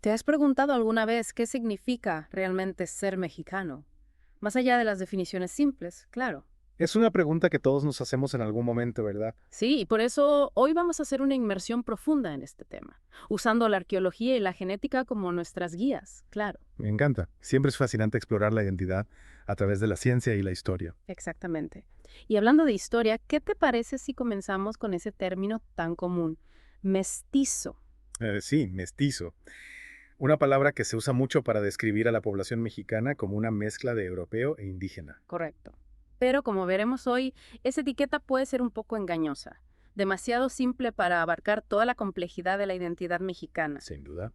¿Te has preguntado alguna vez qué significa realmente ser mexicano? Más allá de las definiciones simples, claro. Es una pregunta que todos nos hacemos en algún momento, ¿verdad? Sí, y por eso hoy vamos a hacer una inmersión profunda en este tema, usando la arqueología y la genética como nuestras guías, claro. Me encanta. Siempre es fascinante explorar la identidad a través de la ciencia y la historia. Exactamente. Y hablando de historia, ¿qué te parece si comenzamos con ese término tan común, mestizo? Sí, mestizo. Una palabra que se usa mucho para describir a la población mexicana como una mezcla de europeo e indígena. Correcto. Pero como veremos hoy, esa etiqueta puede ser un poco engañosa, demasiado simple para abarcar toda la complejidad de la identidad mexicana. Sin duda.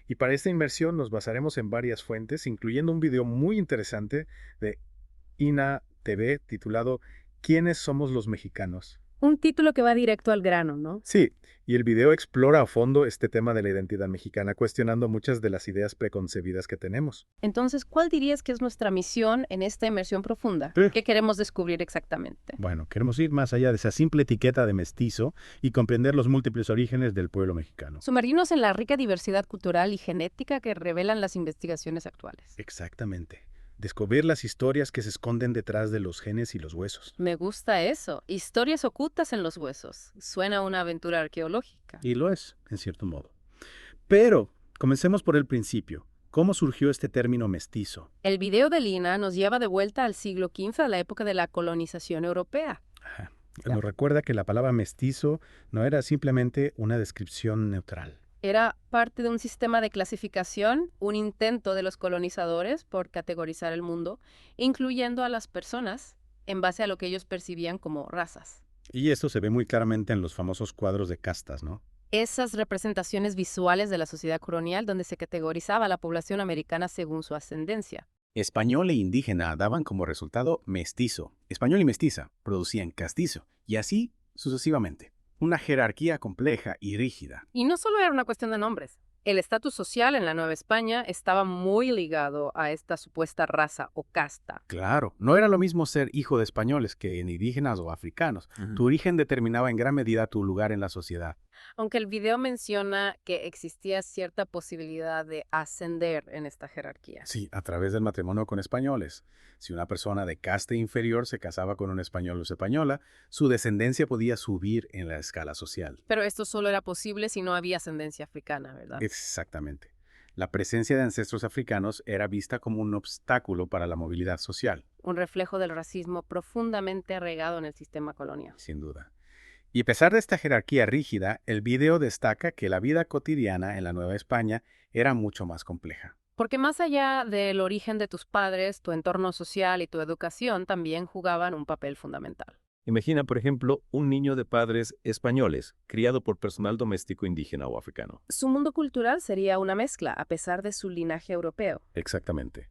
Y para esta inmersión nos basaremos en varias fuentes, incluyendo un video muy interesante de INA TV titulado ¿Quiénes somos los mexicanos? Un título que va directo al grano, ¿no? Sí, y el video explora a fondo este tema de la identidad mexicana, cuestionando muchas de las ideas preconcebidas que tenemos. Entonces, ¿cuál dirías que es nuestra misión en esta inmersión profunda? Sí. ¿Qué queremos descubrir exactamente? Bueno, queremos ir más allá de esa simple etiqueta de mestizo y comprender los múltiples orígenes del pueblo mexicano. Sumergirnos en la rica diversidad cultural y genética que revelan las investigaciones actuales. Exactamente. Descubrir las historias que se esconden detrás de los genes y los huesos. Me gusta eso. Historias ocultas en los huesos. Suena a una aventura arqueológica. Y lo es, en cierto modo. Pero, comencemos por el principio. ¿Cómo surgió este término mestizo? El video de Lina nos lleva de vuelta al siglo XV, a la época de la colonización europea. Ajá. Ya. Nos recuerda que la palabra mestizo no era simplemente una descripción neutral. Era parte de un sistema de clasificación, un intento de los colonizadores por categorizar el mundo, incluyendo a las personas en base a lo que ellos percibían como razas. Y esto se ve muy claramente en los famosos cuadros de castas, ¿no? Esas representaciones visuales de la sociedad colonial donde se categorizaba a la población americana según su ascendencia. Español e indígena daban como resultado mestizo. Español y mestiza producían castizo, y así sucesivamente. Una jerarquía compleja y rígida. Y no solo era una cuestión de nombres. El estatus social en la Nueva España estaba muy ligado a esta supuesta raza o casta. Claro, no era lo mismo ser hijo de españoles que en indígenas o africanos. Tu origen determinaba en gran medida tu lugar en la sociedad. Aunque el video menciona que existía cierta posibilidad de ascender en esta jerarquía. Sí, a través del matrimonio con españoles. Si una persona de casta inferior se casaba con un español o española, su descendencia podía subir en la escala social. Pero esto solo era posible si no había ascendencia africana, ¿verdad? Exactamente. La presencia de ancestros africanos era vista como un obstáculo para la movilidad social, Un reflejo del racismo profundamente arraigado en el sistema colonial. sin duda. Y a pesar de esta jerarquía rígida, el video destaca que la vida cotidiana en la Nueva España era mucho más compleja. Porque más allá del origen de tus padres, tu entorno social y tu educación también jugaban un papel fundamental. Imagina, por ejemplo, un niño de padres españoles, criado por personal doméstico indígena o africano. Su mundo cultural sería una mezcla, a pesar de su linaje europeo. Exactamente.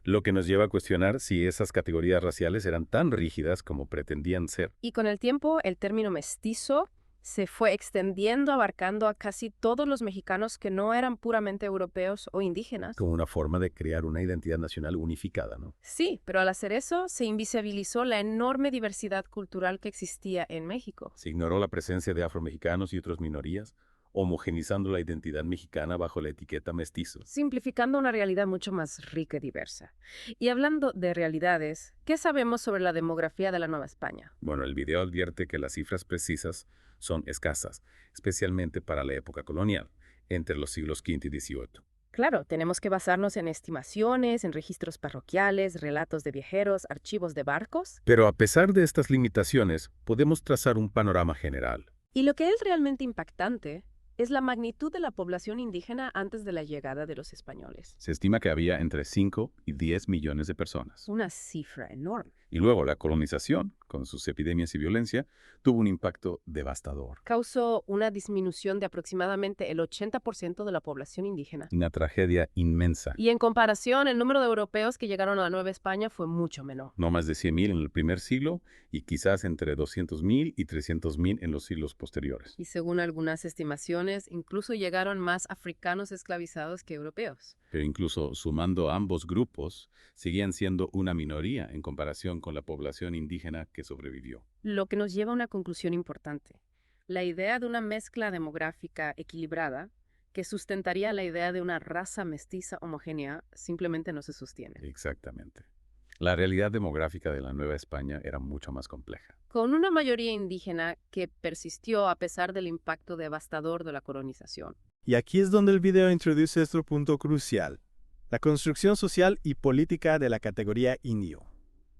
Lo que nos lleva a cuestionar si esas categorías raciales eran tan rígidas como pretendían ser. Y con el tiempo, el término mestizo se fue extendiendo, abarcando a casi todos los mexicanos que no eran puramente europeos o indígenas. Como una forma de crear una identidad nacional unificada, ¿no? Sí, pero al hacer eso, se invisibilizó la enorme diversidad cultural que existía en México. Se ignoró la presencia de afromexicanos y otras minorías, homogenizando la identidad mexicana bajo la etiqueta mestizo. Simplificando una realidad mucho más rica y diversa. Y hablando de realidades, ¿qué sabemos sobre la demografía de la Nueva España? Bueno, el video advierte que las cifras precisas son escasas, especialmente para la época colonial, entre los siglos V y XVIII. Claro, tenemos que basarnos en estimaciones, en registros parroquiales, relatos de viajeros, archivos de barcos. Pero a pesar de estas limitaciones, podemos trazar un panorama general. Y lo que es realmente impactante es la magnitud de la población indígena antes de la llegada de los españoles. Se estima que había entre 5 y 10 millones de personas. Una cifra enorme. Y luego la colonización, con sus epidemias y violencia, tuvo un impacto devastador. Causó una disminución de aproximadamente el 80% de la población indígena. Una tragedia inmensa. Y en comparación, el número de europeos que llegaron a la Nueva España fue mucho menor. No más de 100.000 en el primer siglo y quizás entre 200.000 y 300.000 en los siglos posteriores. Y según algunas estimaciones, incluso llegaron más africanos esclavizados que europeos. Pero incluso sumando ambos grupos, seguían siendo una minoría en comparación con la población indígena que sobrevivió. Lo que nos lleva a una conclusión importante. La idea de una mezcla demográfica equilibrada que sustentaría la idea de una raza mestiza homogénea, simplemente no se sostiene. Exactamente. La realidad demográfica de la Nueva España era mucho más compleja. Con una mayoría indígena que persistió a pesar del impacto devastador de la colonización. Y aquí es donde el video introduce otro punto crucial: la construcción social y política de la categoría indio.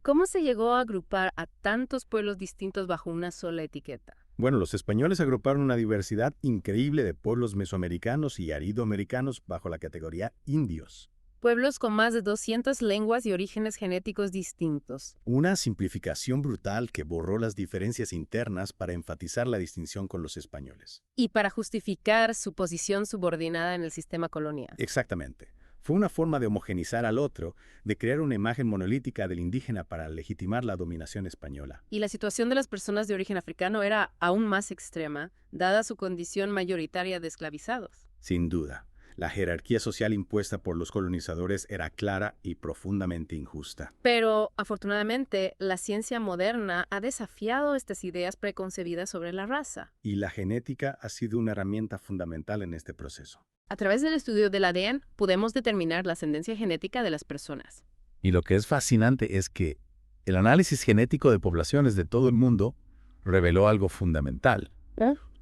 ¿Cómo se llegó a agrupar a tantos pueblos distintos bajo una sola etiqueta? Bueno, los españoles agruparon una diversidad increíble de pueblos mesoamericanos y aridoamericanos bajo la categoría indios. Pueblos con más de 200 lenguas y orígenes genéticos distintos. Una simplificación brutal que borró las diferencias internas para enfatizar la distinción con los españoles. Y para justificar su posición subordinada en el sistema colonial. Exactamente. Fue una forma de homogenizar al otro, de crear una imagen monolítica del indígena para legitimar la dominación española. Y la situación de las personas de origen africano era aún más extrema, dada su condición mayoritaria de esclavizados. Sin duda, la jerarquía social impuesta por los colonizadores era clara y profundamente injusta. Pero, afortunadamente, la ciencia moderna ha desafiado estas ideas preconcebidas sobre la raza. Y la genética ha sido una herramienta fundamental en este proceso. A través del estudio del ADN, podemos determinar la ascendencia genética de las personas. Y lo que es fascinante es que el análisis genético de poblaciones de todo el mundo reveló algo fundamental.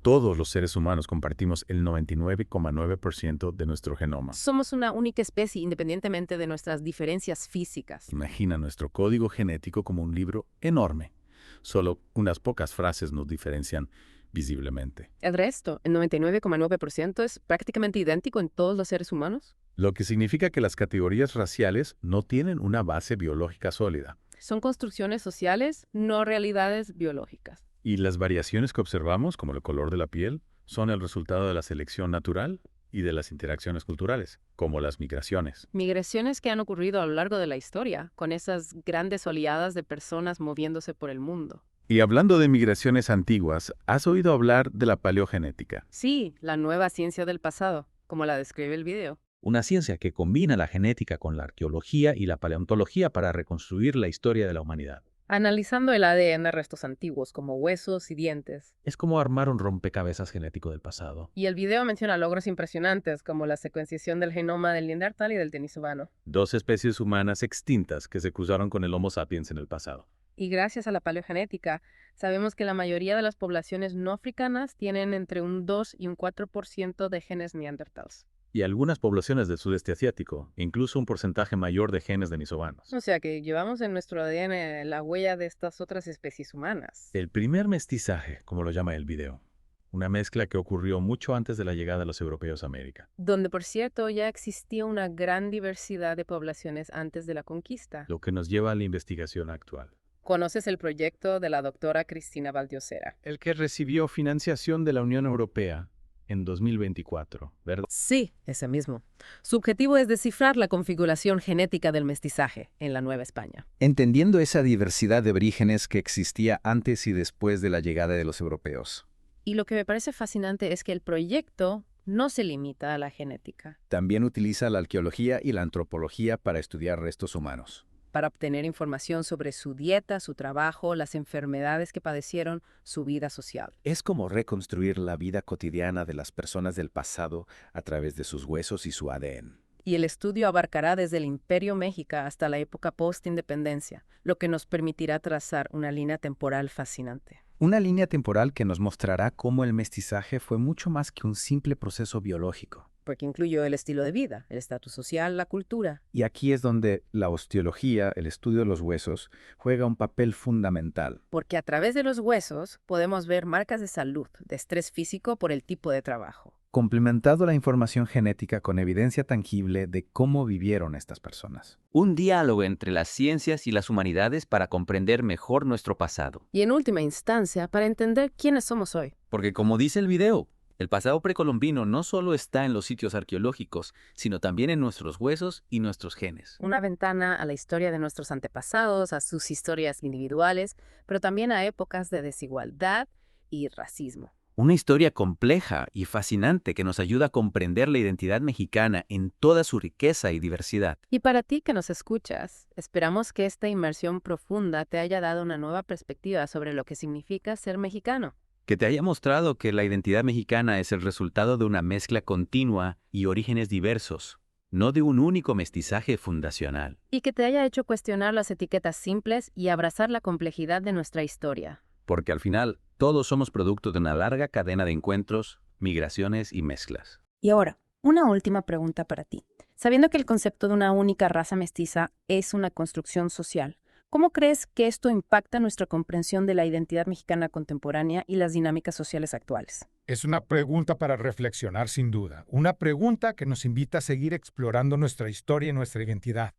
Todos los seres humanos compartimos el 99,9% de nuestro genoma. Somos una única especie independientemente de nuestras diferencias físicas. Imagina nuestro código genético como un libro enorme. Solo unas pocas frases nos diferencian visiblemente. El resto, el 99,9%, es prácticamente idéntico en todos los seres humanos. Lo que significa que las categorías raciales no tienen una base biológica sólida. Son construcciones sociales, no realidades biológicas. Y las variaciones que observamos, como el color de la piel, son el resultado de la selección natural y de las interacciones culturales, como las migraciones. Migraciones que han ocurrido a lo largo de la historia, con esas grandes oleadas de personas moviéndose por el mundo. Y hablando de migraciones antiguas, ¿has oído hablar de la paleogenética? Sí, la nueva ciencia del pasado, como la describe el video. Una ciencia que combina la genética con la arqueología y la paleontología para reconstruir la historia de la humanidad. Analizando el ADN de restos antiguos, como huesos y dientes. Es como armar un rompecabezas genético del pasado. Y el video menciona logros impresionantes, como la secuenciación del genoma del Neandertal y del denisovano. Dos especies humanas extintas que se cruzaron con el Homo sapiens en el pasado. Y gracias a la paleogenética, sabemos que la mayoría de las poblaciones no africanas tienen entre un 2 y un 4% de genes neandertals. Y algunas poblaciones del sudeste asiático, incluso un porcentaje mayor de genes denisovanos. O sea que llevamos en nuestro ADN la huella de estas otras especies humanas. El primer mestizaje, como lo llama el video. Una mezcla que ocurrió mucho antes de la llegada de los europeos a América. Donde, por cierto, ya existía una gran diversidad de poblaciones antes de la conquista. Lo que nos lleva a la investigación actual. ¿Conoces el proyecto de la doctora Cristina Valdiosera? El que recibió financiación de la Unión Europea en 2024, ¿verdad? Sí, ese mismo. Su objetivo es descifrar la configuración genética del mestizaje en la Nueva España. Entendiendo esa diversidad de orígenes que existía antes y después de la llegada de los europeos. Y lo que me parece fascinante es que el proyecto no se limita a la genética. También utiliza la arqueología y la antropología para estudiar restos humanos. Para obtener información sobre su dieta, su trabajo, las enfermedades que padecieron, su vida social. Es como reconstruir la vida cotidiana de las personas del pasado a través de sus huesos y su ADN. Y el estudio abarcará desde el Imperio México hasta la época post-independencia, lo que nos permitirá trazar una línea temporal fascinante. Una línea temporal que nos mostrará cómo el mestizaje fue mucho más que un simple proceso biológico. Porque incluyó el estilo de vida, el estatus social, la cultura. Y aquí es donde la osteología, el estudio de los huesos, juega un papel fundamental. Porque a través de los huesos podemos ver marcas de salud, de estrés físico por el tipo de trabajo. Complementado la información genética con evidencia tangible de cómo vivieron estas personas. Un diálogo entre las ciencias y las humanidades para comprender mejor nuestro pasado. Y en última instancia, para entender quiénes somos hoy. Porque como dice el video, el pasado precolombino no solo está en los sitios arqueológicos, sino también en nuestros huesos y nuestros genes. Una ventana a la historia de nuestros antepasados, a sus historias individuales, pero también a épocas de desigualdad y racismo. Una historia compleja y fascinante que nos ayuda a comprender la identidad mexicana en toda su riqueza y diversidad. Y para ti que nos escuchas, esperamos que esta inmersión profunda te haya dado una nueva perspectiva sobre lo que significa ser mexicano. Que te haya mostrado que la identidad mexicana es el resultado de una mezcla continua y orígenes diversos, no de un único mestizaje fundacional. Y que te haya hecho cuestionar las etiquetas simples y abrazar la complejidad de nuestra historia. Porque al final, todos somos producto de una larga cadena de encuentros, migraciones y mezclas. Y ahora, una última pregunta para ti. Sabiendo que el concepto de una única raza mestiza es una construcción social, ¿cómo crees que esto impacta nuestra comprensión de la identidad mexicana contemporánea y las dinámicas sociales actuales? Es una pregunta para reflexionar sin duda. Una pregunta que nos invita a seguir explorando nuestra historia y nuestra identidad.